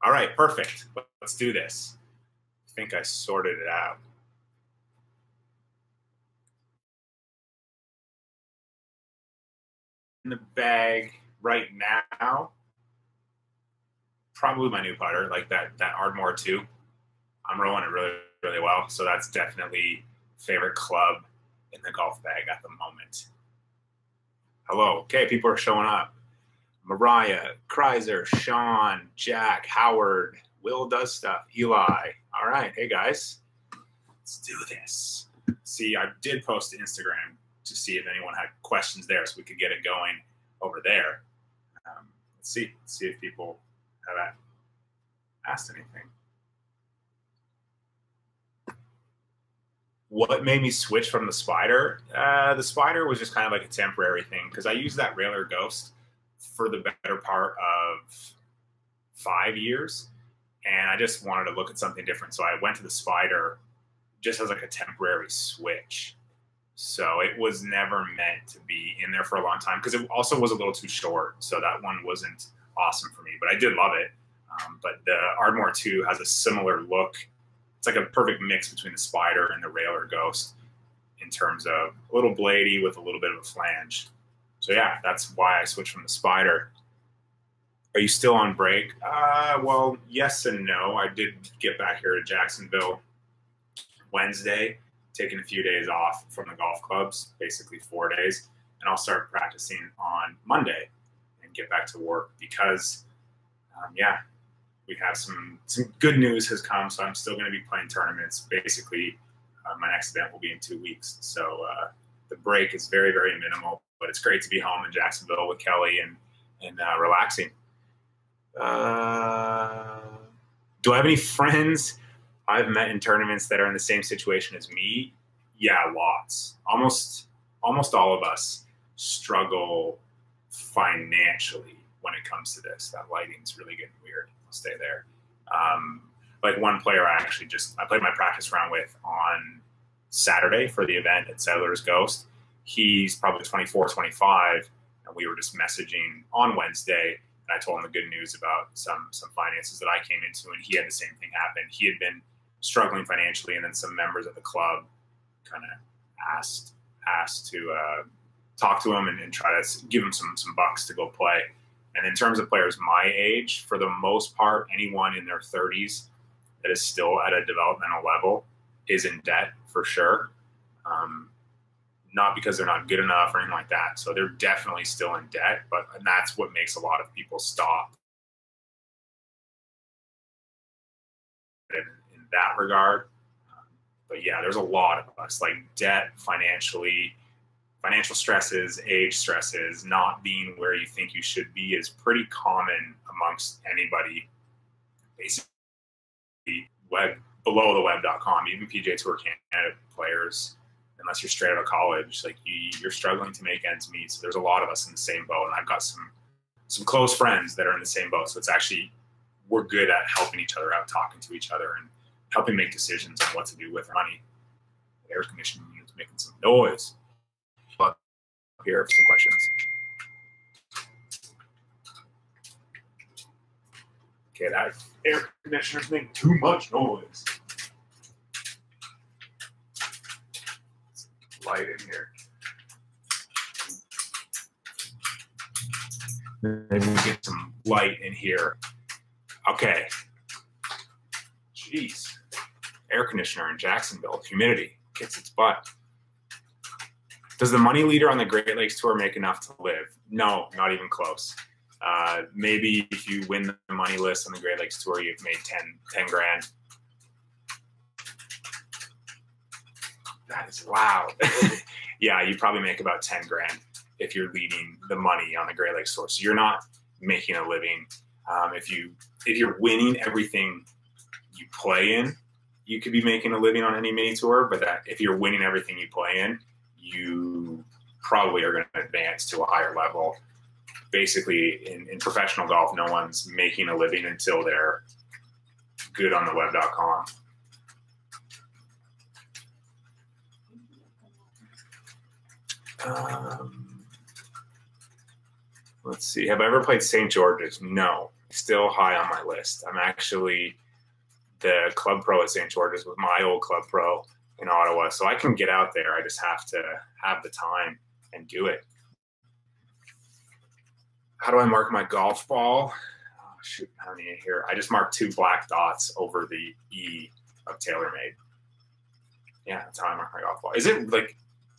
All right, perfect. Let's do this. I think I sorted it out. In the bag right now, probably my new putter, like that Ardmore 2. I'm rolling it really, really well. So that's definitely favorite club in the golf bag at the moment. Hello. Okay, people are showing up. Mariah, Kreiser, Sean, Jack, Howard, Will does stuff, Eli. All right. Hey, guys. Let's do this. See, I did post to Instagram to see if anyone had questions there so we could get it going over there. Let's see if people have asked anything. What made me switch from the Spider? The Spider was just kind of like a temporary thing because I used that Railer Ghost for the better part of 5 years, and I just wanted to look at something different. So I went to the Spider just as like a temporary switch. So it was never meant to be in there for a long time because it also was a little too short. So that one wasn't awesome for me, but I did love it. But the Ardmore 2 has a similar look. It's like a perfect mix between the Spider and the Railer Ghost in terms of a little bladey with a little bit of a flange. So yeah, that's why I switched from the Spider. Are you still on break? Well, yes and no. I did get back here to Jacksonville Wednesday, taking a few days off from the golf clubs, basically 4 days, and I'll start practicing on Monday and get back to work because, yeah, we have some good news has come, so I'm still going to be playing tournaments. Basically, my next event will be in 2 weeks, so the break is very, very minimal, but it's great to be home in Jacksonville with Kelly and relaxing. Do I have any friends I've met in tournaments that are in the same situation as me? Yeah, lots. Almost all of us struggle financially when it comes to this. That lighting's really getting weird. I'll stay there. Like one player I played my practice round with on Saturday for the event at Settlers Ghost. He's probably 24, 25, and we were just messaging on Wednesday. And I told him the good news about some finances that I came into, and he had the same thing happen. He had been struggling financially, and then some members of the club kind of asked to talk to him and try to give him some bucks to go play. And in terms of players my age, for the most part, anyone in their 30s that is still at a developmental level is in debt for sure. Not because they're not good enough or anything like that. So they're definitely still in debt, and that's what makes a lot of people stop in that regard. But yeah, there's a lot of us, like debt, financial stresses, age stresses, not being where you think you should be is pretty common amongst anybody. Basically, below the web.com, even PGA Tour Canada players, unless you're straight out of college, like you're struggling to make ends meet. So there's a lot of us in the same boat, and I've got some close friends that are in the same boat. So it's actually, we're good at helping each other out, talking to each other, and helping make decisions on what to do with money. The air conditioning unit's making some noise. Up here for some questions. Okay, that air conditioner's making too much noise. Light in here. Maybe we get some light in here. Okay. Jeez. Air conditioner in Jacksonville. Humidity kicks its butt. Does the money leader on the Great Lakes Tour make enough to live? No, not even close. Maybe if you win the money list on the Great Lakes Tour, you've made 10 grand. That is loud. Yeah, you probably make about 10 grand if you're leading the money on the Great Lakes Tour. So you're not making a living. If you're winning everything you play in, you could be making a living on any mini tour. But if you're winning everything you play in, you probably are going to advance to a higher level. Basically, in professional golf, no one's making a living until they're good on the web.com. Let's see. Have I ever played St. George's? No. still high on my list. I'm actually the club pro at St. George's with my old club pro in Ottawa. So I can get out there. I just have to have the time and do it. How do I mark my golf ball? Oh, shoot, how many here? I just marked 2 black dots over the E of TaylorMade. Yeah, that's how I mark my golf ball. Is it like,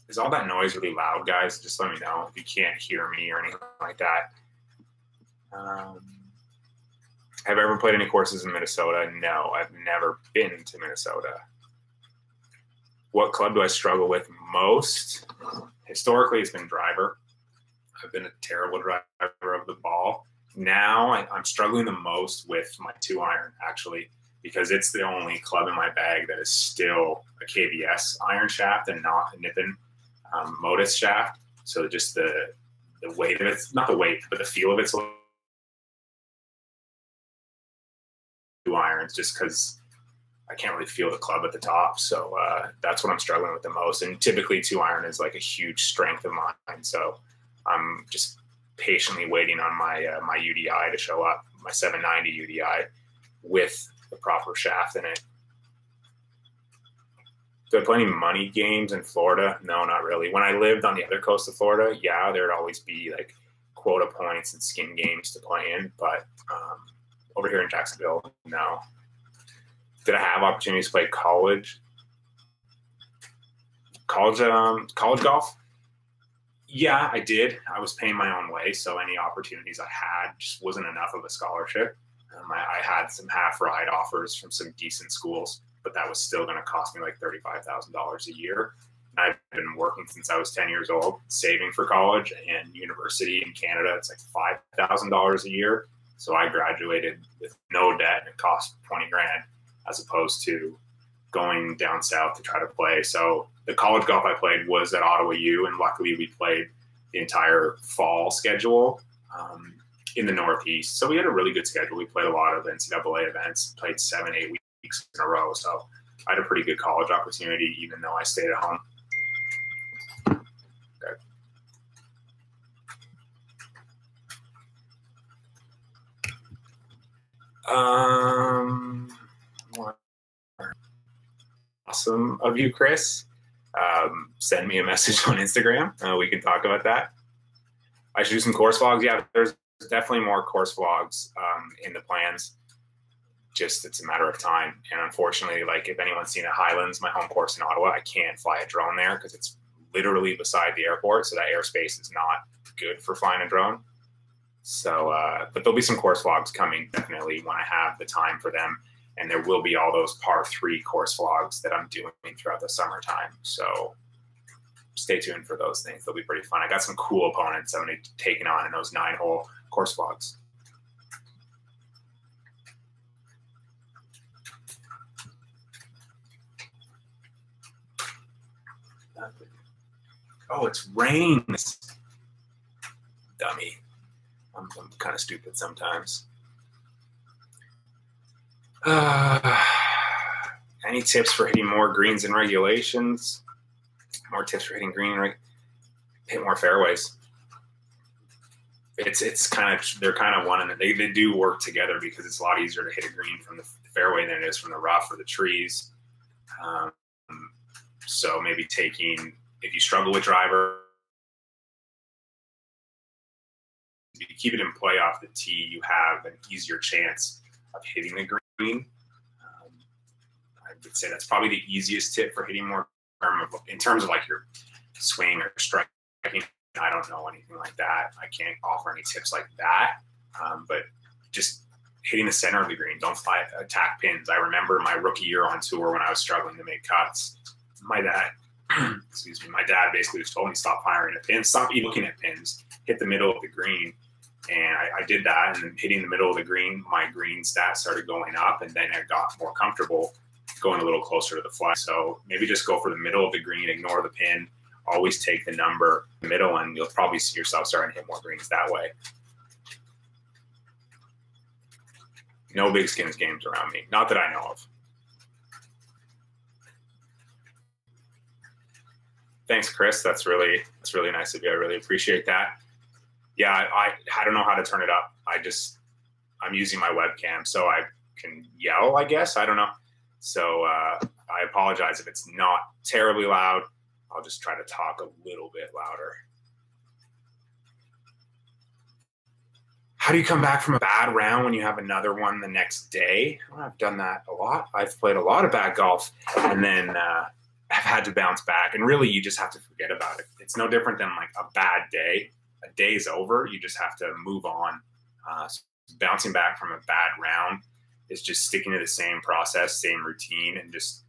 is all that noise really loud, guys? Just let me know if you can't hear me or anything like that. Have I ever played any courses in Minnesota? No, I've never been to Minnesota. What club do I struggle with most? Historically, it's been driver. I've been a terrible driver of the ball. Now I'm struggling the most with my 2-iron, actually, because it's the only club in my bag that is still a KBS iron shaft and not a Nippon Modus shaft. So just the weight of it's not the weight, but the feel of it's 2 irons, just because I can't really feel the club at the top. So that's what I'm struggling with the most. And typically 2-iron is like a huge strength of mine. So I'm just patiently waiting on my my UDI to show up, my 790 UDI with the proper shaft in it. Do I play any money games in Florida? No, not really. When I lived on the other coast of Florida, yeah, there'd always be like quota points and skin games to play in. But over here in Jacksonville, no. Did I have opportunities to play college golf? Yeah, I did. I was paying my own way, so any opportunities I had just wasn't enough of a scholarship. I had some half-ride offers from some decent schools, but that was still going to cost me like $35,000 a year. And I've been working since I was 10 years old, saving for college and university in Canada. It's like $5,000 a year. So I graduated with no debt, and it cost 20 grand, as opposed to going down south to try to play. So the college golf I played was at Ottawa U, and luckily we played the entire fall schedule in the Northeast. So we had a really good schedule. We played a lot of NCAA events, played 7-8 weeks in a row. So I had a pretty good college opportunity, even though I stayed at home. Awesome of you, Chris. Send me a message on Instagram. We can talk about that. I should do some course vlogs. Yeah, there's definitely more course vlogs in the plans. Just it's a matter of time. And unfortunately, like if anyone's seen at Highlands, my home course in Ottawa, I can't fly a drone there because it's literally beside the airport. So that airspace is not good for flying a drone. So, but there'll be some course vlogs coming definitely when I have the time for them. And there will be all those par 3 course vlogs that I'm doing throughout the summertime. So stay tuned for those things. They'll be pretty fun. I got some cool opponents I'm going to be taking on in those 9-hole course vlogs. Oh, it's rain. Dummy. I'm kind of stupid sometimes. Any tips for hitting more greens and regulations? More tips for hitting green and hit more fairways. It's kind of, they're kind of one, and they do work together because it's a lot easier to hit a green from the fairway than it is from the rough or the trees. So maybe taking, if you struggle with driver, if you keep it in play off the tee, you have an easier chance of hitting the green. I would say that's probably the easiest tip for hitting more in terms of like your swing or striking. I don't know anything like that. I can't offer any tips like that. But just hitting the center of the green, don't attack pins. I remember my rookie year on tour when I was struggling to make cuts. My dad, excuse me, my dad basically just told me stop firing at pins, stop looking at pins, hit the middle of the green. And I did that, and then hitting the middle of the green, my green stats started going up, and then I got more comfortable going a little closer to the flag. So maybe just go for the middle of the green, ignore the pin, always take the number in the middle, and you'll probably see yourself starting to hit more greens that way. No big skins games around me, not that I know of. Thanks, Chris. That's really nice of you. I really appreciate that. Yeah, I don't know how to turn it up. I'm using my webcam, so I can yell, I guess. I don't know. So I apologize if it's not terribly loud. I'll just try to talk a little bit louder. How do you come back from a bad round when you have another one the next day? Well, I've done that a lot. I've played a lot of bad golf and then I've had to bounce back. And really, you just have to forget about it. It's no different than like a bad day. A day's over. You just have to move on. So bouncing back from a bad round is just sticking to the same process, same routine, and just,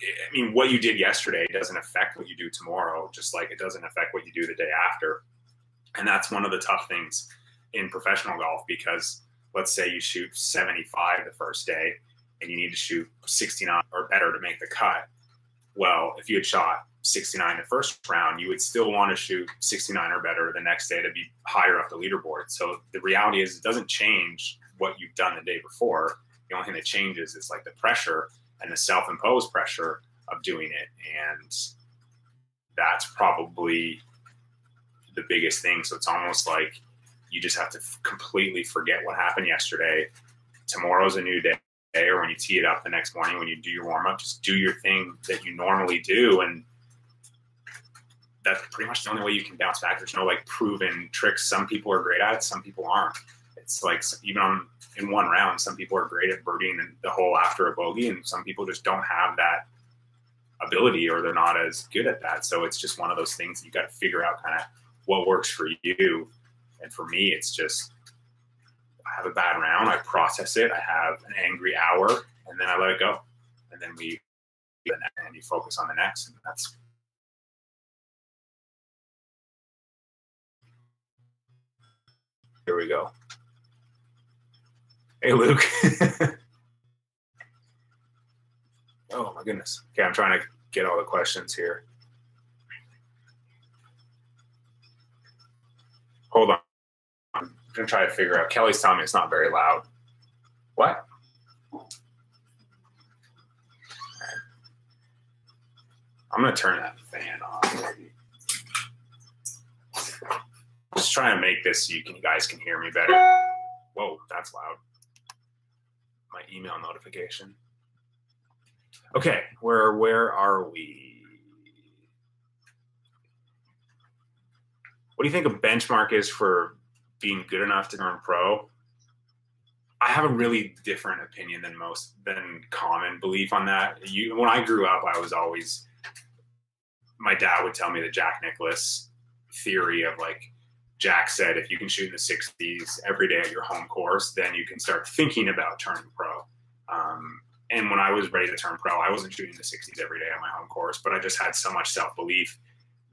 I mean, what you did yesterday doesn't affect what you do tomorrow, just like it doesn't affect what you do the day after. And that's one of the tough things in professional golf, because let's say you shoot 75 the first day and you need to shoot 69 or better to make the cut. Well, if you had shot 69 the first round, you would still want to shoot 69 or better the next day to be higher up the leaderboard. So the reality is it doesn't change what you've done the day before. The only thing that changes is like the pressure and the self-imposed pressure of doing it. And that's probably the biggest thing. So it's almost like you just have to completely forget what happened yesterday. Tomorrow's a new day, or when you tee it up the next morning, when you do your warm up, just do your thing that you normally do. And that's pretty much the only way you can bounce back. There's no like proven tricks. Some people are great at it, some people aren't. It's like even in one round, some people are great at birdieing the hole after a bogey, and some people just don't have that ability, or they're not as good at that. So it's just one of those things that you got to figure out kind of what works for you. And for me, it's just, I have a bad round, I process it, I have an angry hour, and then I let it go. And then and you focus on the next. And that's, here we go. Hey, Luke. Oh, my goodness. Okay, I'm trying to get all the questions here. Hold on. I'm going to try to figure out. Kelly's telling me it's not very loud. What? I'm going to turn that fan off. Just trying to make this so you guys can hear me better. Whoa, that's loud. My email notification. Okay, where are we? What do you think a benchmark is for being good enough to turn pro? I have a really different opinion than common belief on that. When I grew up, I was always, my dad would tell me the Jack Nicklaus theory of like, Jack said, if you can shoot in the 60s every day at your home course, then you can start thinking about turning pro. And when I was ready to turn pro, I wasn't shooting the 60s every day on my home course, but I just had so much self-belief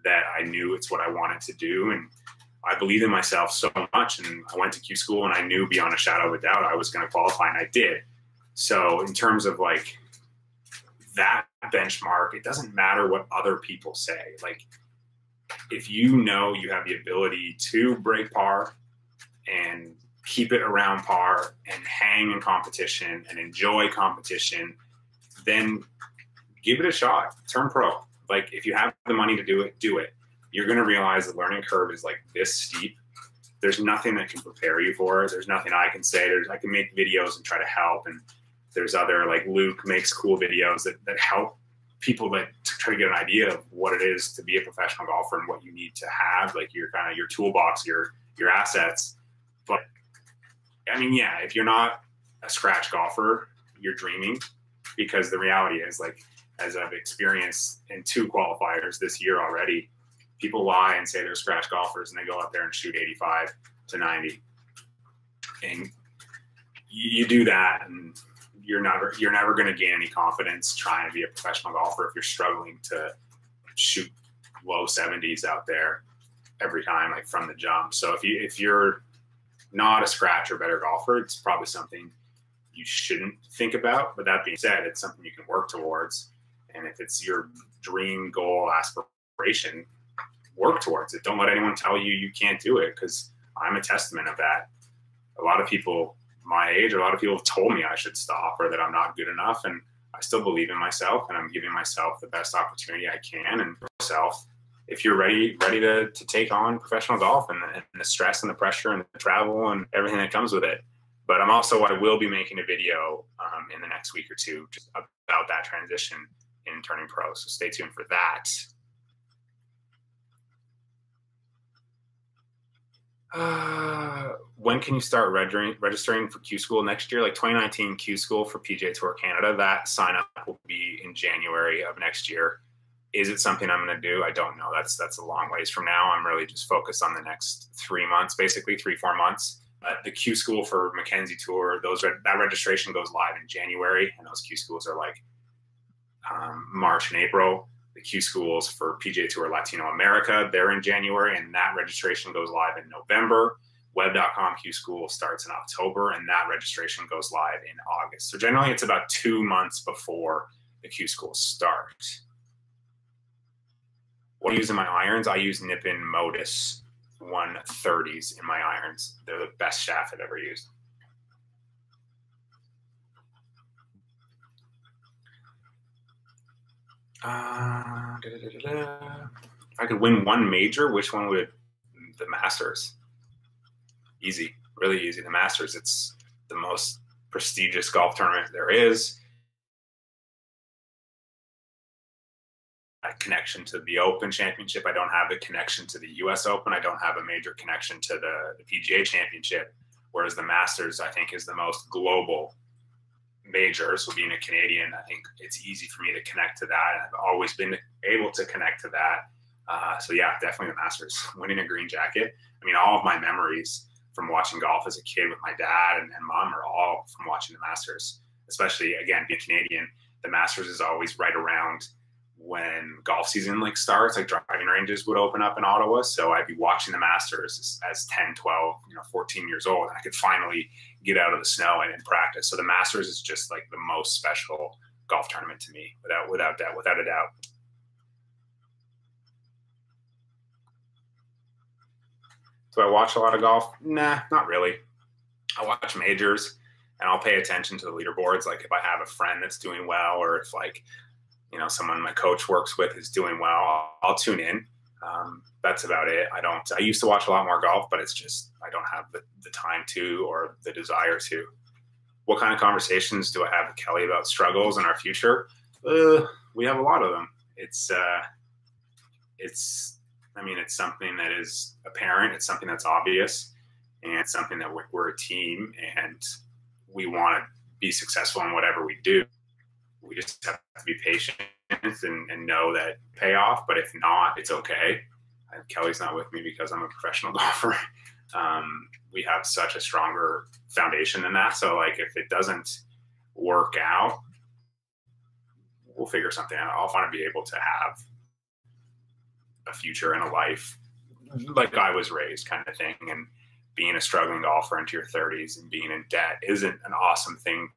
that I knew it's what I wanted to do. And I believed in myself so much. And I went to Q school and I knew beyond a shadow of a doubt I was going to qualify, and I did. So in terms of like that benchmark, it doesn't matter what other people say. Like, if you know you have the ability to break par and keep it around par and hang in competition and enjoy competition, then give it a shot. Turn pro. Like, if you have the money to do it, do it. You're going to realize the learning curve is like this steep. There's nothing that can prepare you for it. There's nothing I can say. I can make videos and try to help. And there's other, like Luke makes cool videos that help people that try to get an idea of what it is to be a professional golfer and what you need to have, like your kind of your toolbox, your assets. But I mean, yeah, if you're not a scratch golfer, you're dreaming, because the reality is, like, as I've experienced in 2 qualifiers this year already, people lie and say they're scratch golfers and they go out there and shoot 85 to 90. And you do that and you're never going to gain any confidence trying to be a professional golfer if you're struggling to shoot low 70s out there every time, like from the jump. So if you're not a scratch or better golfer, it's probably something you shouldn't think about. But that being said, it's something you can work towards. And if it's your dream, goal, aspiration, work towards it. Don't let anyone tell you you can't do it, because I'm a testament of that. A lot of people my age, a lot of people have told me I should stop or that I'm not good enough, and I still believe in myself, and I'm giving myself the best opportunity I can. And myself, if you're ready to take on professional golf and the stress and the pressure and the travel and everything that comes with it. But I will be making a video in the next week or two just about that transition in turning pro. So stay tuned for that. When can you start registering for Q School next year? Like 2019 Q School for PGA Tour Canada, that sign up will be in January of next year. Is it something I'm going to do? I don't know. That's a long ways from now. I'm really just focused on the next 3 months, basically 3-4 months. The Q School for Mackenzie Tour, that registration goes live in January, and those Q Schools are like March and April. The Q Schools for PGA Tour Latino America, they're in January, and that registration goes live in November. Web.com Q School starts in October, and that registration goes live in August. So generally, it's about 2 months before the Q Schools start. What do I use in my irons? I use Nippon Modus 130s in my irons. They're the best shaft I've ever used. If I could win one major, which one would? The Masters. Easy, really easy. The Masters, it's the most prestigious golf tournament there is. Connection to the Open Championship. I don't have the connection to the US Open. I don't have a major connection to the PGA Championship, whereas the Masters, I think, is the most global major. So being a Canadian, I think it's easy for me to connect to that. I've always been able to connect to that. So yeah, definitely the Masters. Winning a green jacket. I mean, all of my memories from watching golf as a kid with my dad and mom are all from watching the Masters. Especially, again, being Canadian, the Masters is always right around when golf season starts, like driving ranges would open up in Ottawa. So I'd be watching the Masters as 10, 12, 14 years old, and I could finally get out of the snow and practice. So the Masters is just like the most special golf tournament to me, without a doubt. Do I watch a lot of golf? Nah, not really. I watch majors, and I'll pay attention to the leaderboards. Like if I have a friend that's doing well, or if someone my coach works with is doing well, I'll tune in. That's about it. I used to watch a lot more golf, but it's just, I don't have the time to, or the desire to. What kind of conversations do I have with Kelli about struggles in our future? We have a lot of them. It's something that is apparent. It's something that's obvious, and it's something that we're a team, and we want to be successful in whatever we do. We just have to be patient and know that payoff. But if not, it's okay. And Kelli's not with me because I'm a professional golfer. We have such a stronger foundation than that. So if it doesn't work out, we'll figure something out. I'll want to be able to have a future and a life like I was raised, kind of thing. And being a struggling golfer into your 30s and being in debt isn't an awesome thing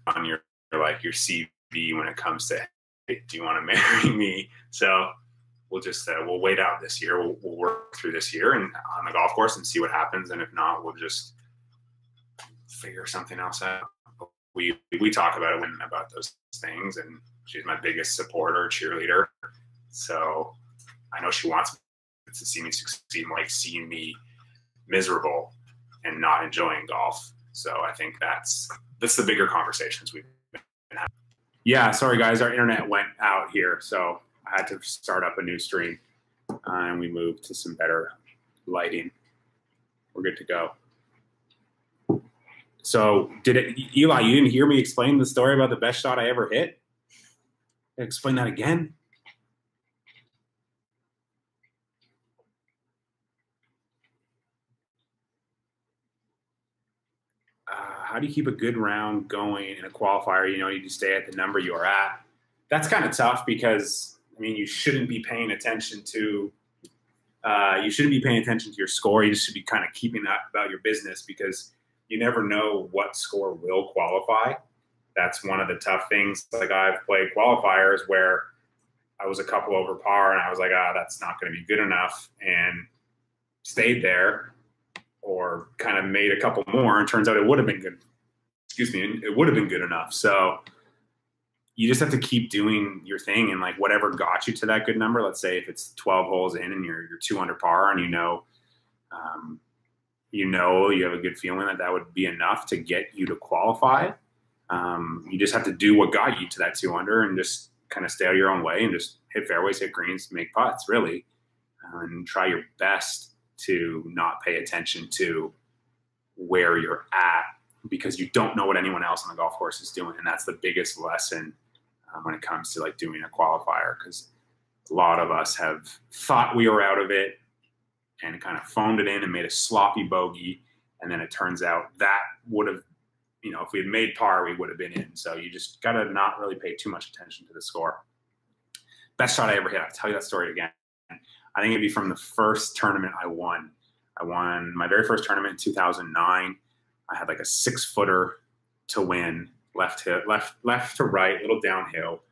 on your CV when it comes to, hey, do you want to marry me? So we'll just we'll wait out this year. We'll work through this year and on the golf course and see what happens. And if not, we'll just figure something else out. We talk about it about those things, and she's my biggest supporter, cheerleader. So I know she wants to see me succeed, like seeing me miserable and not enjoying golf. So I think that's the bigger conversations we've been having. Yeah, sorry guys, our internet went out here, so I had to start up a new stream, and we moved to some better lighting. We're good to go. So Eli, you didn't hear me explain the story about the best shot I ever hit? Explain that again? How do you keep a good round going in a qualifier? You just stay at the number you are at. That's kind of tough because, you shouldn't be paying attention to your score. You just should be kind of keeping that about your business, because you never know what score will qualify. That's one of the tough things. Like I've played qualifiers where I was a couple over par and I was like, that's not going to be good enough, and stayed there, or kind of made a couple more, and turns out it would have been good. It would have been good enough. So you just have to keep doing your thing, and whatever got you to that good number. Let's say if it's 12 holes in and you're 2 under par, and you have a good feeling that would be enough to get you to qualify. You just have to do what got you to that 2 under and just kind of stay out of your own way and just hit fairways, hit greens, make putts, really, and try your best to not pay attention to where you're at, because you don't know what anyone else on the golf course is doing. And that's the biggest lesson when it comes to like doing a qualifier, because a lot of us have thought we were out of it and kind of phoned it in and made a sloppy bogey. And then it turns out that would have, if we had made par, we would have been in. So you just got to not really pay too much attention to the score. Best shot I ever hit. I'll tell you that story again. I think it'd be from the first tournament I won. I won my very first tournament in 2009. I had like a 6-footer to win, left to right, little downhill.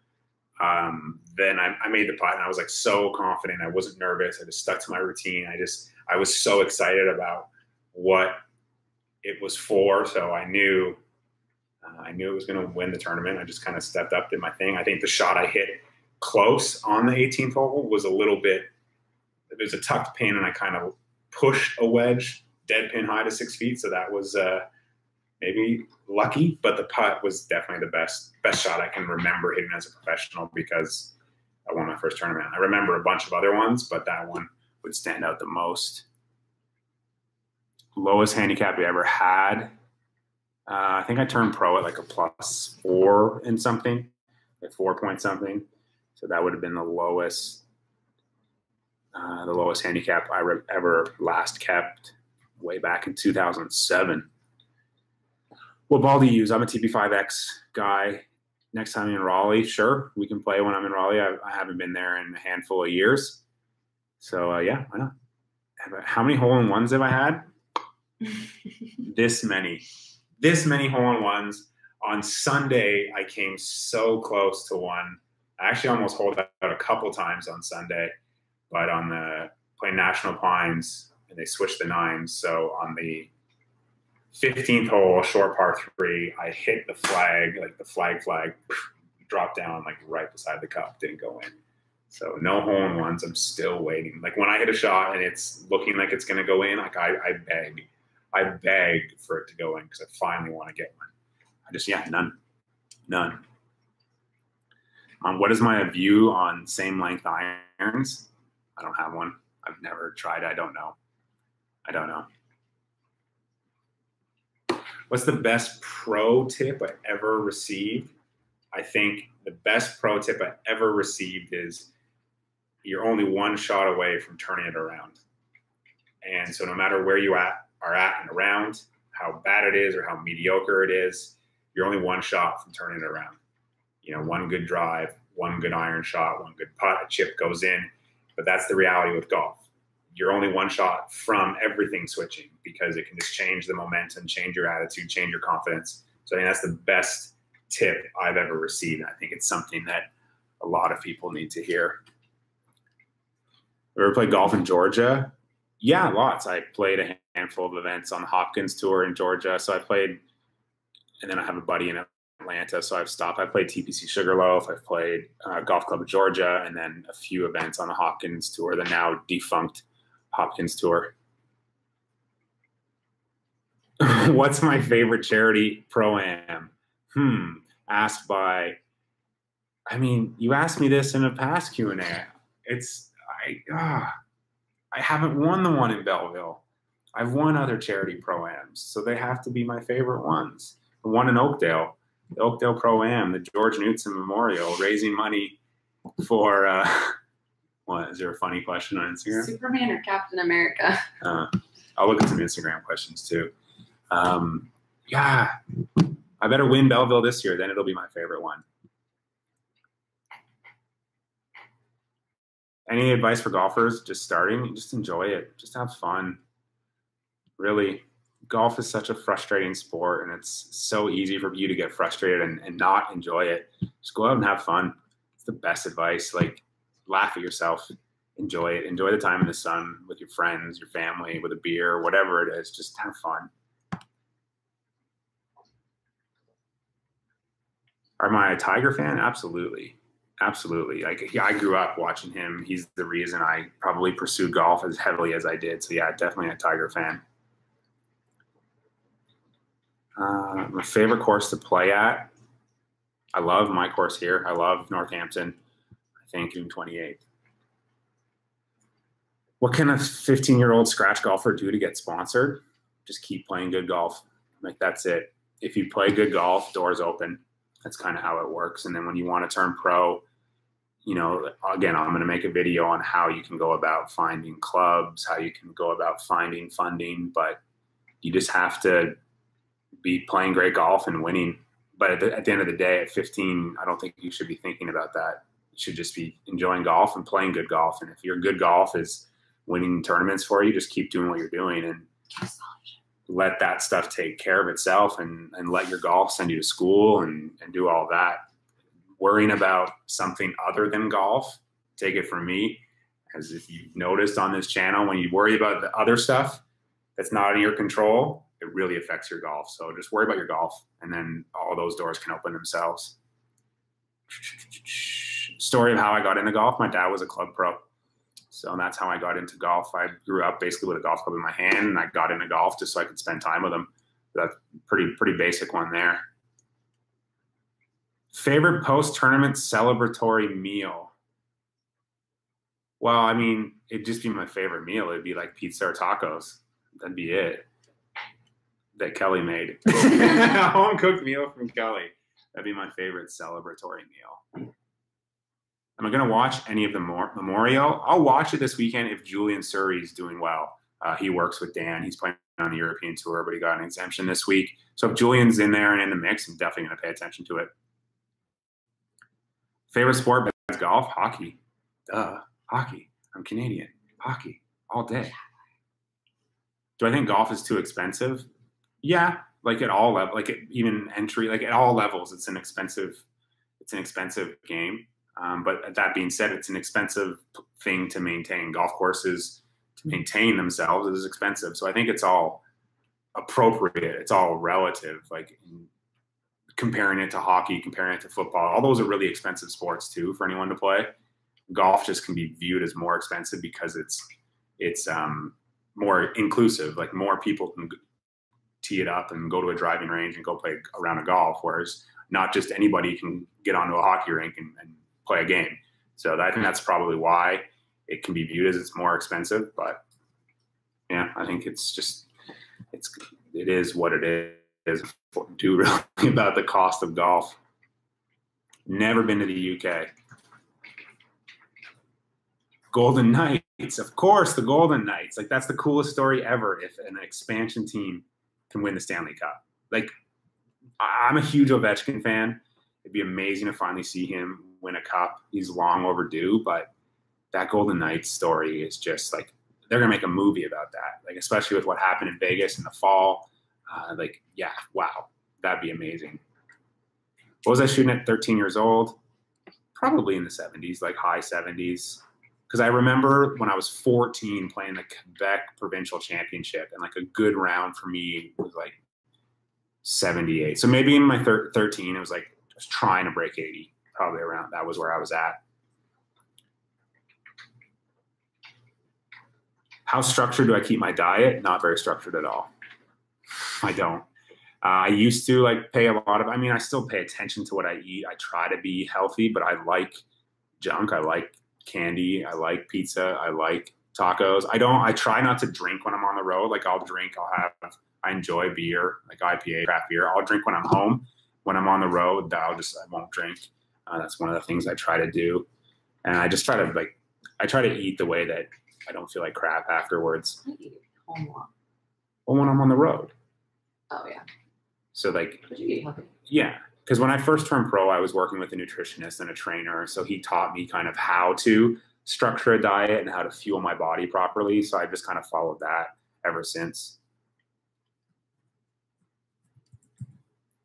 Then I made the putt, and I was like so confident. I wasn't nervous. I just stuck to my routine. I was so excited about what it was for. So I knew it was going to win the tournament. I just kind of stepped up, did my thing. I think the shot I hit close on the 18th hole was a little bit. It was a tucked pin, and I kind of pushed a wedge dead pin high to 6 feet. So that was maybe lucky, but the putt was definitely the best shot I can remember hitting as a professional, because I won my first tournament. I remember a bunch of other ones, but that one would stand out the most. Lowest handicap we ever had. I think I turned pro at like a +4 and something, like 4 point something. So that would have been the lowest handicap I ever last kept, way back in 2007. What ball do you use? I'm a TP5X guy. Next time in Raleigh, sure, we can play when I'm in Raleigh. I haven't been there in a handful of years. So, yeah, why not? How many hole-in-ones have I had? This many hole-in-ones. On Sunday, I came so close to one. I actually almost holed out a couple times on Sunday, but on the playing National Pines, and they switched the nines. So on the 15th hole, short par 3, I hit the flag, like the flag dropped down like right beside the cup, didn't go in. So no hole-in-ones. I'm still waiting. Like when I hit a shot and it's looking like it's going to go in, like I beg for it to go in, because I finally want to get one. None. What is my view on same length irons? I don't have one. I've never tried. I don't know. What's the best pro tip I ever received? I think the best pro tip I ever received is you're only one shot away from turning it around. And so no matter where you are at and around, how bad it is or how mediocre it is, you're only one shot from turning it around. One good drive, one good iron shot, one good putt, a chip goes in. But that's the reality with golf. You're only one shot from everything switching, because it can just change the momentum, change your attitude, change your confidence. So I think that's the best tip I've ever received. And I think it's something that a lot of people need to hear. Ever played golf in Georgia? Yeah, lots. I played a handful of events on the Hopkins Tour in Georgia. So I played, and then I have a buddy in Atlanta, so I've stopped. I played TPC Sugarloaf. I've played Golf Club of Georgia, and then a few events on the Hopkins Tour, the now defunct Hopkins Tour. What's my favorite charity Pro-Am? Asked by, you asked me this in a past Q&A. I haven't won the one in Belleville. I've won other charity Pro-Ams, so they have to be my favorite ones. The one in Oakdale, the Oakdale Pro-Am, the George Knutson Memorial, raising money for, what, is there a funny question on Instagram? Superman or Captain America? I'll look at some Instagram questions too. Yeah, I better win Belleville this year, then it'll be my favorite one. Any advice for golfers just starting? Just enjoy it. Just have fun. Really, golf is such a frustrating sport, and it's so easy for you to get frustrated and not enjoy it. Just go out and have fun. It's the best advice. Like, laugh at yourself. Enjoy it. Enjoy the time in the sun with your friends, your family, with a beer, whatever it is. Just have fun. Am I a Tiger fan? Absolutely. Absolutely. Like, I grew up watching him. He's the reason I probably pursued golf as heavily as I did. So yeah, definitely a Tiger fan. My favorite course to play at. I love my course here. I love Northampton. I think June 28th. What can a 15-year-old scratch golfer do to get sponsored? Just keep playing good golf. Like, that's it. If you play good golf, doors open. That's kind of how it works. And then when you want to turn pro, you know, again, I'm going to make a video on how you can go about finding clubs, how you can go about finding funding, but you just have to be playing great golf and winning. But at the end of the day, at 15, I don't think you should be thinking about that. You should just be enjoying golf and playing good golf. And if your good golf is winning tournaments for you, just keep doing what you're doing and let that stuff take care of itself, and let your golf send you to school and do all that. Worrying about something other than golf, take it from me, as if you've noticed on this channel, when you worry about the other stuff that's not in your control, it really affects your golf. So just worry about your golf, and then all those doors can open themselves. Story of how I got into golf. My dad was a club pro. So that's how I got into golf. I grew up basically with a golf club in my hand, and I got into golf just so I could spend time with him. That's pretty basic one there. Favorite post-tournament celebratory meal? Well, I mean, it'd just be my favorite meal. It'd be like pizza or tacos. That'd be it. That Kelli made. A home-cooked meal from Kelli. That'd be my favorite celebratory meal. Am I going to watch any of the Memorial? I'll watch it this weekend if Julian Surrey's doing well. He works with Dan. He's playing on the European Tour, but he got an exemption this week. So if Julian's in there and in the mix, I'm definitely going to pay attention to it. Favorite sport besides golf? Hockey. Duh. Hockey. I'm Canadian. Hockey. All day. Do I think golf is too expensive? Yeah. Like at all levels, like even entry, like at all levels, it's an expensive game. But that being said, it's an expensive thing to maintain. Golf courses, to maintain themselves, is expensive. So I think it's all appropriate. It's all relative. Like comparing it to hockey, comparing it to football, all those are really expensive sports too for anyone to play. Golf just can be viewed as more expensive because it's more inclusive. Like more people can tee it up and go to a driving range and go play a round of golf, whereas not just anybody can get onto a hockey rink and play a game. So I think that's probably why it can be viewed as it's more expensive. But yeah, I think it is what it is. Do really about the cost of golf. Never been to the UK. Golden Knights, of course, the Golden Knights. Like, that's the coolest story ever. If an expansion team can win the Stanley Cup, like, I'm a huge Ovechkin fan. It'd be amazing to finally see him win a cup. He's long overdue, but that Golden Knights story is just like, they're gonna make a movie about that. Like, especially with what happened in Vegas in the fall. Like, yeah, wow, that'd be amazing. What was I shooting at 13 years old? Probably in the 70s, like high 70s. Because I remember when I was 14 playing the Quebec Provincial Championship, and like a good round for me was like 78. So maybe in my 13, it was like, I was trying to break 80, probably around. That was where I was at. How structured do I keep my diet? Not very structured at all. I don't. I used to like pay a lot of, I mean, I still pay attention to what I eat. I try to be healthy, but I like junk. I like candy. I like pizza. I like tacos. I try not to drink when I'm on the road. Like I enjoy beer, like IPA, craft beer. I'll drink when I'm home. When I'm on the road, I won't drink. That's one of the things I try to do. And I just try to eat the way that I don't feel like crap afterwards. I eat home lot. Well, when I'm on the road. Oh, yeah. So like, But you eat healthy. Yeah. Because when I first turned pro, I was working with a nutritionist and a trainer. So he taught me kind of how to structure a diet and how to fuel my body properly. So I just kind of followed that ever since.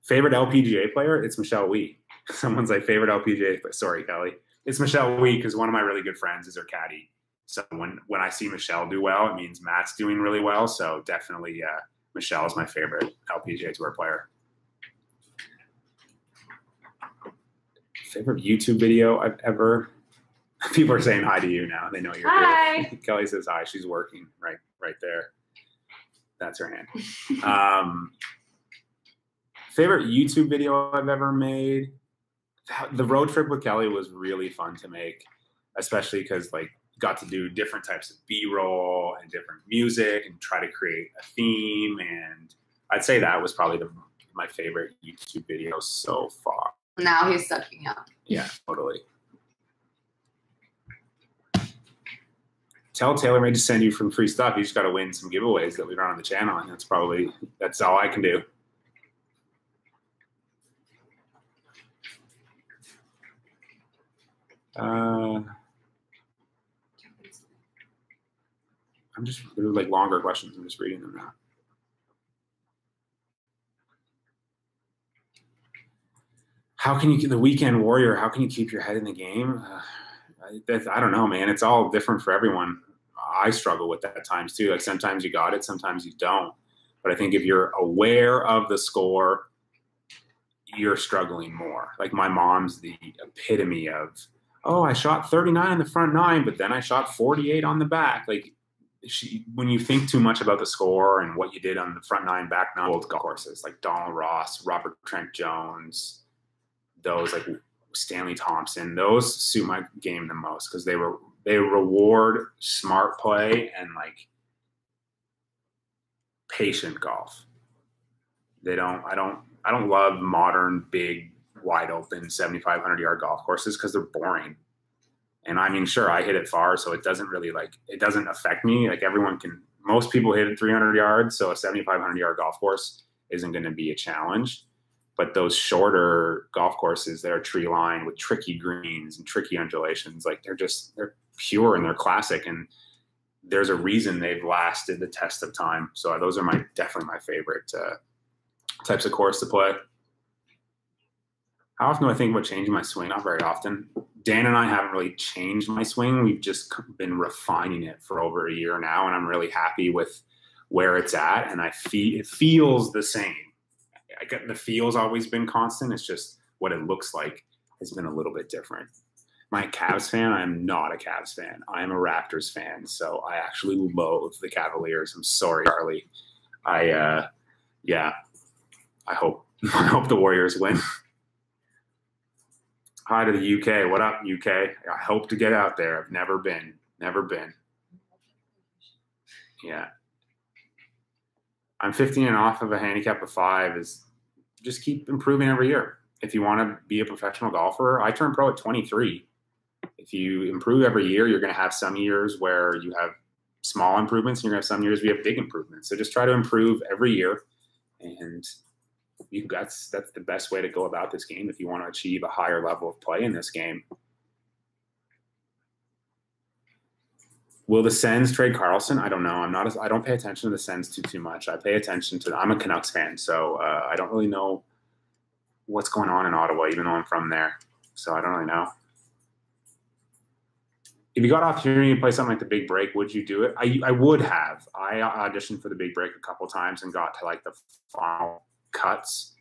Favorite LPGA player? It's Michelle Wee. Someone's like, favorite LPGA player. Sorry, Kelly. It's Michelle Wee because one of my really good friends is her caddy. So when I see Michelle do well, it means Matt's doing really well. So definitely Michelle is my favorite LPGA Tour player. Favorite YouTube video I've ever. People are saying hi to you now. They know you're hi. Here. Kelly says hi. She's working right there. That's her hand. Favorite YouTube video I've ever made? The road trip with Kelly was really fun to make, especially because like got to do different types of B-roll and different music and try to create a theme. And I'd say that was probably my favorite YouTube video so far. Now he's sucking up. Yeah, totally. Tell TaylorMade to send you some free stuff. You just got to win some giveaways that we run on the channel, and that's all I can do. They're like longer questions. I'm just reading them now. How can you, the weekend warrior, how can you keep your head in the game? I don't know, man. It's all different for everyone. I struggle with that at times too. Like sometimes you got it, sometimes you don't. But I think if you're aware of the score, you're struggling more. Like my mom's the epitome of, oh, I shot 39 on the front nine, but then I shot 48 on the back. Like when you think too much about the score and what you did on the front nine, back nine, old golf courses like Donald Ross, Robert Trent Jones, those like Stanley Thompson, those suit my game the most because they reward smart play and like patient golf. I don't love modern, big, wide open 7,500 yard golf courses because they're boring. And I mean, sure, I hit it far, so it doesn't really it doesn't affect me. Like most people hit it 300 yards, so a 7,500 yard golf course isn't going to be a challenge. But those shorter golf courses that are tree lined with tricky greens and tricky undulations, like they're pure and they're classic. And there's a reason they've lasted the test of time. So those are definitely my favorite types of course to play. How often do I think about changing my swing? Not very often. Dan and I haven't really changed my swing. We've just been refining it for over a year now, and I'm really happy with where it's at. And it feels the same. The feel's always been constant. It's just what it looks like has been a little bit different. Am I a Cavs fan? I am not a Cavs fan. I am a Raptors fan. So I actually loathe the Cavaliers. I'm sorry, Charlie. I hope the Warriors win. Hi to the UK. What up, UK? I hope to get out there. I've never been. Yeah. I'm 15 and off of a handicap of 5 is just keep improving every year. If you want to be a professional golfer, I turned pro at 23. If you improve every year, you're going to have some years where you have small improvements and you're going to have some years where you have big improvements. So just try to improve every year. And that's the best way to go about this game if you want to achieve a higher level of play in this game. Will the Sens trade Carlson? I don't know. I don't pay attention to the Sens too much. I pay attention to. I'm a Canucks fan, so I don't really know what's going on in Ottawa, even though I'm from there. So I don't really know. If you got an opportunity to play something like the Big Break, would you do it? I would have. I auditioned for the Big Break a couple times and got to like the final cuts,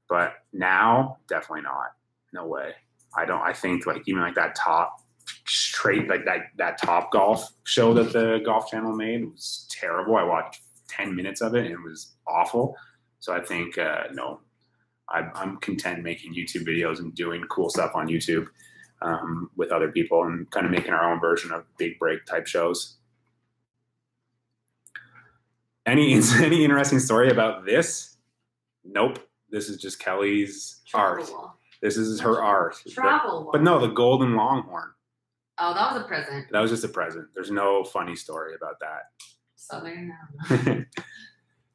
but now definitely not. No way. I think like even like that top straight like that Top Golf show that the Golf Channel made was terrible. I watched 10 minutes of it and it was awful. So I think no, I'm content making YouTube videos and doing cool stuff on YouTube with other people and kind of making our own version of Big Break type shows. Any interesting story about this? Nope. This is just Kelly's art. This is her art. Travel. But no, the Golden Longhorn. Oh, that was a present. That was just a present. There's no funny story about that. Southern.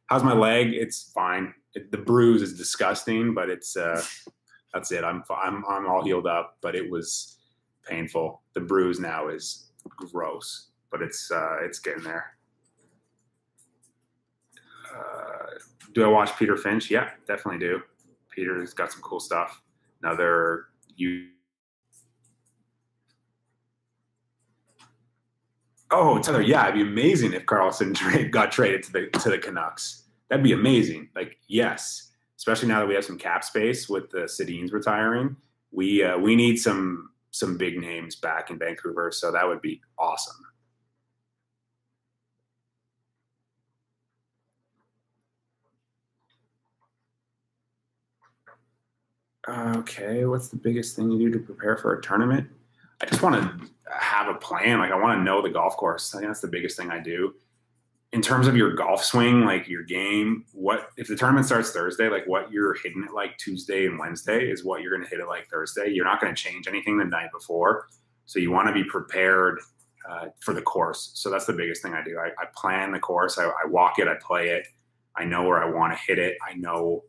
How's my leg? It's fine. The bruise is disgusting, but it's that's it. I'm all healed up, but it was painful. The bruise now is gross, but it's getting there. Do I watch Peter Finch? Yeah, definitely do. Peter's got some cool stuff. Oh, Tyler, yeah, it'd be amazing if Carlson got traded to the Canucks. That'd be amazing. Like, yes, especially now that we have some cap space with the Sedin's retiring. We need some big names back in Vancouver, so that would be awesome. Okay, what's the biggest thing you do to prepare for a tournament? I just want to have a plan. Like, I want to know the golf course. I think that's the biggest thing I do. In terms of your golf swing, like your game, what if the tournament starts Thursday, like what you're hitting it like Tuesday and Wednesday is what you're going to hit it like Thursday. You're not going to change anything the night before. So you want to be prepared for the course. So that's the biggest thing I do. I plan the course. I walk it. I play it. I know where I want to hit it. I know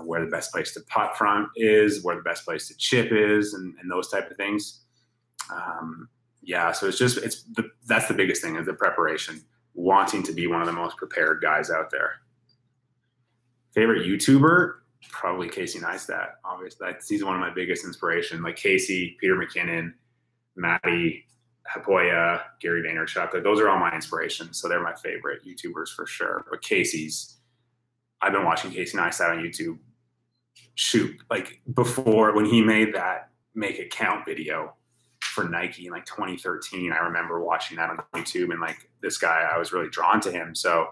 where the best place to putt from is, where the best place to chip is, and those type of things. Yeah, so that's the biggest thing is the preparation. Wanting to be one of the most prepared guys out there. Favorite YouTuber? Probably Casey Neistat. Obviously, he's one of my biggest inspiration. Like Casey, Peter McKinnon, Matty, Hapoya, Gary Vaynerchuk. Like, those are all my inspirations. So they're my favorite YouTubers for sure. But I've been watching Casey Neistat on YouTube. Shoot, like before when he made that Make It Count video for Nike in like 2013. I remember watching that on YouTube, and like this guy, I was really drawn to him. So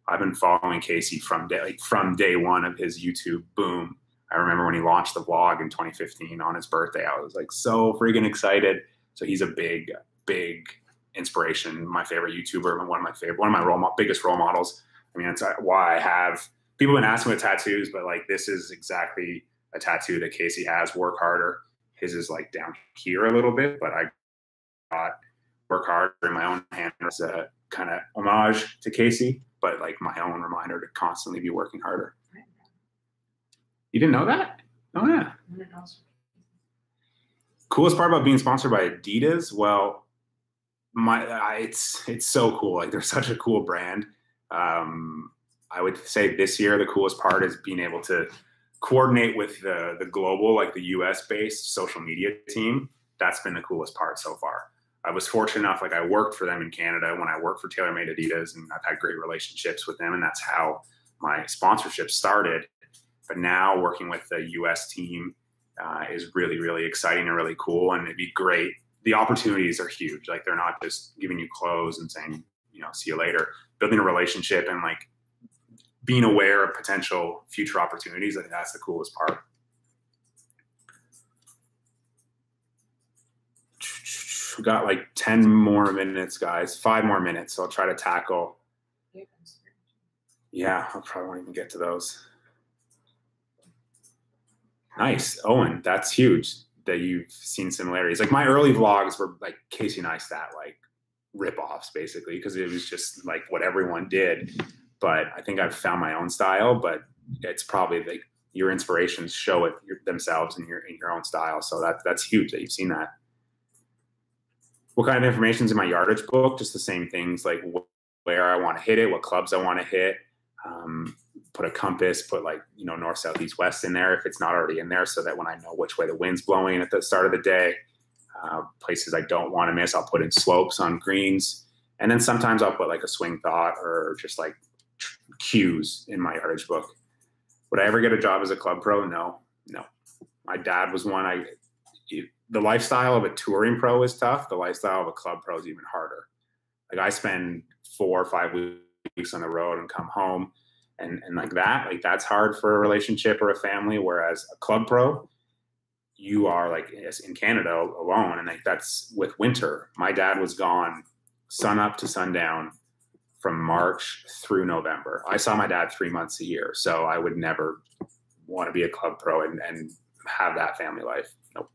I've been following Casey from day one of his YouTube boom. I remember when he launched the vlog in 2015 on his birthday. I was like so freaking excited. So he's a big inspiration. My favorite YouTuber, and one of my biggest role models. I mean, that's why I have people have been asking about tattoos, but like this is exactly a tattoo that Casey has. Work harder. His is like down here a little bit, but I got work hard in my own hand as a kind of homage to Casey, but like my own reminder to constantly be working harder. You didn't know that? Oh yeah. Coolest part about being sponsored by Adidas? Well, it's so cool. Like, they're such a cool brand. I would say this year the coolest part is being able to coordinate with the global, like the US based social media team. That's been the coolest part so far. I was fortunate enough, like I worked for them in Canada when I worked for TaylorMade Adidas, and I've had great relationships with them, and that's how my sponsorship started. But now working with the US team is really, really exciting and really cool, and it'd be great. The opportunities are huge. Like, they're not just giving you clothes and saying, see you later. Building a relationship and like being aware of potential future opportunities, I think that's the coolest part. We got like 10 more minutes, guys. 5 more minutes. So I'll try to tackle. Yeah, I probably won't even get to those. Nice. Owen, that's huge that you've seen similarities. Like, my early vlogs were like Casey Neistat, like rip-offs basically, because it was just like what everyone did. But I think I've found my own style, but it's probably like your inspirations show it themselves in your own style. So that's huge that you've seen that. What kind of information is in my yardage book? Just the same things, like where I want to hit it, what clubs I want to hit. Put a compass, put like, north, south, east, west in there if it's not already in there, so that when I know which way the wind's blowing at the start of the day, places I don't want to miss, I'll put in slopes on greens. And then sometimes I'll put like a swing thought or just like cues in my yardage book. Would I ever get a job as a club pro? No. My dad was one. The lifestyle of a touring pro is tough. The lifestyle of a club pro is even harder. Like, I spend 4 or 5 weeks on the road and come home and like that. Like, that's hard for a relationship or a family. Whereas a club pro, you are like in Canada alone. And like, that's with winter. My dad was gone sun up to sundown from March through November. I saw my dad 3 months a year. So I would never want to be a club pro and have that family life. Nope.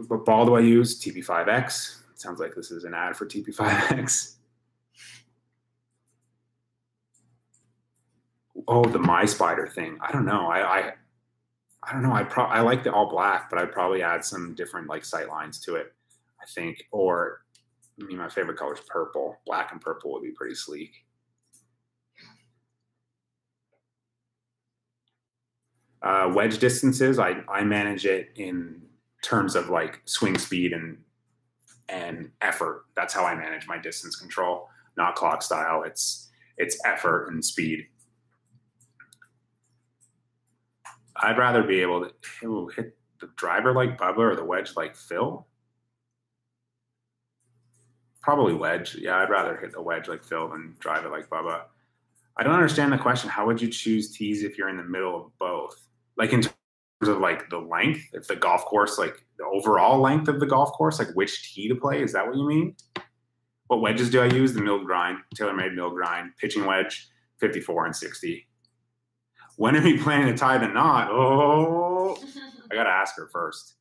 What ball do I use? TP5X. Sounds like this is an ad for TP5X. Oh, the My Spider thing. I don't know. I don't know. I like the all black, but I'd probably add some different like sight lines to it, I think. Or, my favorite color is purple. Black and purple would be pretty sleek. Wedge distances, I manage it in terms of like swing speed and effort. That's how I manage my distance control, not clock style. It's effort and speed. I'd rather be able to hit the driver like Bubba or the wedge like Phil. Probably wedge. Yeah, I'd rather hit the wedge like Phil than drive it like Bubba. I don't understand the question. How would you choose tees if you're in the middle of both? Like in terms of like the length, if the golf course, like the overall length of the golf course, like which tee to play? Is that what you mean? What wedges do I use? The milled grind, TaylorMade milled grind, pitching wedge, 54 and 60. When are we planning to tie the knot? Oh, I got to ask her first.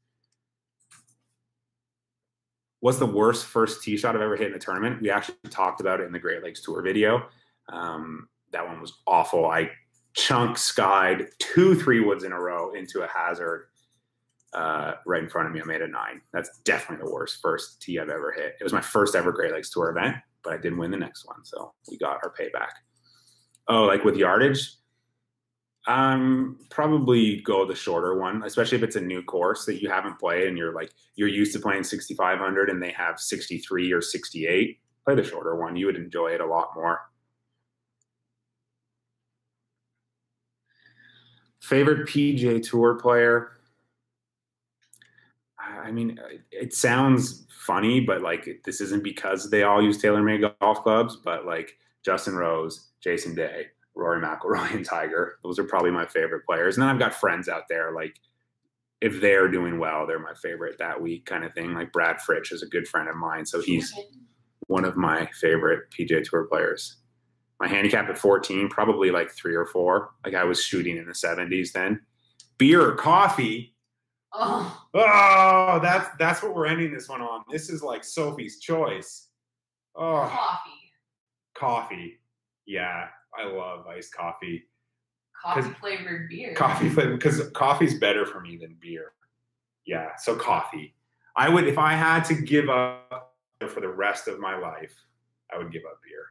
What's the worst first tee shot I've ever hit in a tournament? We actually talked about it in the Great Lakes Tour video. That one was awful. I chunk skied 2 3-woods in a row into a hazard right in front of me. I made a 9. That's definitely the worst first tee I've ever hit. It was my first ever Great Lakes Tour event, but I did win the next one, so we got our payback. Oh, like with yardage? Probably go the shorter one, especially if it's a new course that you haven't played and you're used to playing 6,500 and they have 63 or 68. Play the shorter one. You would enjoy it a lot more. Favorite PGA Tour player? I mean, it sounds funny, but like this isn't because they all use TaylorMade golf clubs, but like Justin Rose, Jason Day, Rory McIlroy, and Tiger. Those are probably my favorite players. And then I've got friends out there, like if they're doing well, they're my favorite that week kind of thing. Like Brad Fritsch is a good friend of mine, so he's one of my favorite PGA Tour players. My handicap at 14, probably like 3 or 4. Like I was shooting in the 70s then. Beer or coffee? Oh, That's what we're ending this one on. This is like Sophie's choice. Oh, coffee. Yeah, I love iced coffee. Coffee flavored beer. Coffee flavored, because coffee's better for me than beer. Yeah, so coffee. I would, if I had to give up for the rest of my life, I would give up beer.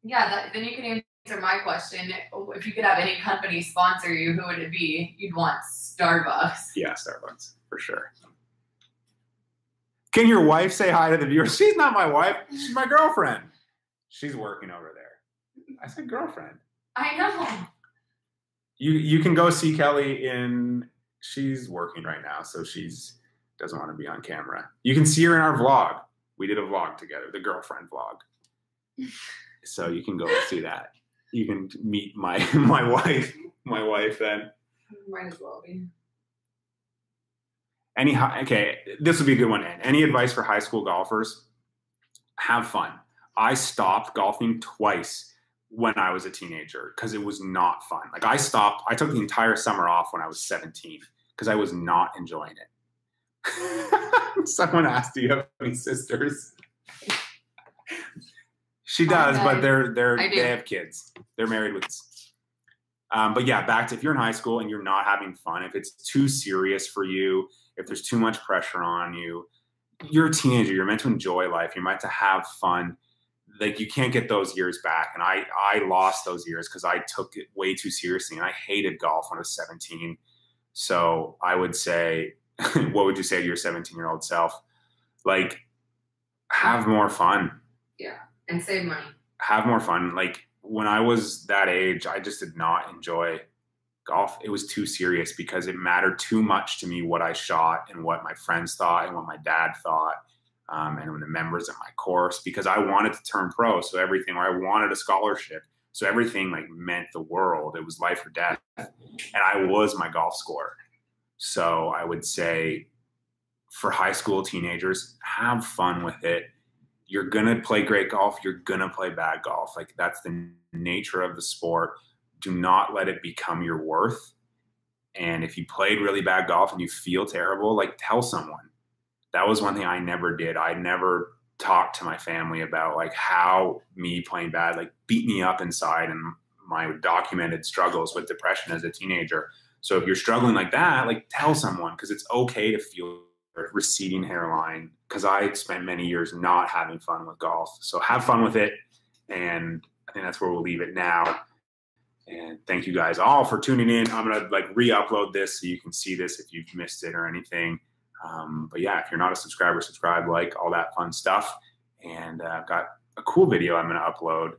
Yeah, then you can answer my question. If you could have any company sponsor you, who would it be? You'd want Starbucks. Yeah, Starbucks, for sure. Can your wife say hi to the viewers? She's not my wife. She's my girlfriend. She's working over there. I said girlfriend. I know. You can go see Kelli she's working right now, so she's doesn't want to be on camera. You can see her in our vlog. We did a vlog together, the girlfriend vlog. So you can go see that. You can meet my wife then. Might as well be. Okay, this would be a good one. Any advice for high school golfers? Have fun. I stopped golfing twice when I was a teenager because it was not fun. Like I took the entire summer off when I was 17 because I was not enjoying it. Someone asked, do you have any sisters? She does, but they have kids. They're married with kids. But yeah, back to if you're in high school and you're not having fun, if it's too serious for you, if there's too much pressure on you, you're a teenager. You're meant to enjoy life. You're meant to have fun. Like you can't get those years back. And I lost those years because I took it way too seriously. And I hated golf when I was 17. So I would say, what would you say to your 17-year-old self? Like, have more fun. Yeah. And save money. Have more fun. Like when I was that age, I just did not enjoy golf. It was too serious because it mattered too much to me what I shot and what my friends thought and what my dad thought. And the members of my course, because I wanted to turn pro. So everything, or I wanted a scholarship. So everything like meant the world. It was life or death. And I was my golf score. So I would say for high school teenagers, have fun with it. You're going to play great golf. You're going to play bad golf. Like that's the nature of the sport. Do not let it become your worth. And if you played really bad golf and you feel terrible, like tell someone. That was one thing I never did. I never talked to my family about like how me playing bad, like beat me up inside and my documented struggles with depression as a teenager. So if you're struggling like that, like tell someone, because it's okay to feel receding hairline, because I spent many years not having fun with golf. So have fun with it. And I think that's where we'll leave it now. And thank you guys all for tuning in. I'm going to like re-upload this so you can see this if you've missed it or anything. But yeah, if you're not a subscriber, subscribe, like all that fun stuff. And I've got a cool video I'm going to upload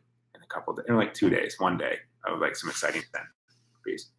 in like 2 days, one day. I would like some exciting then. Peace.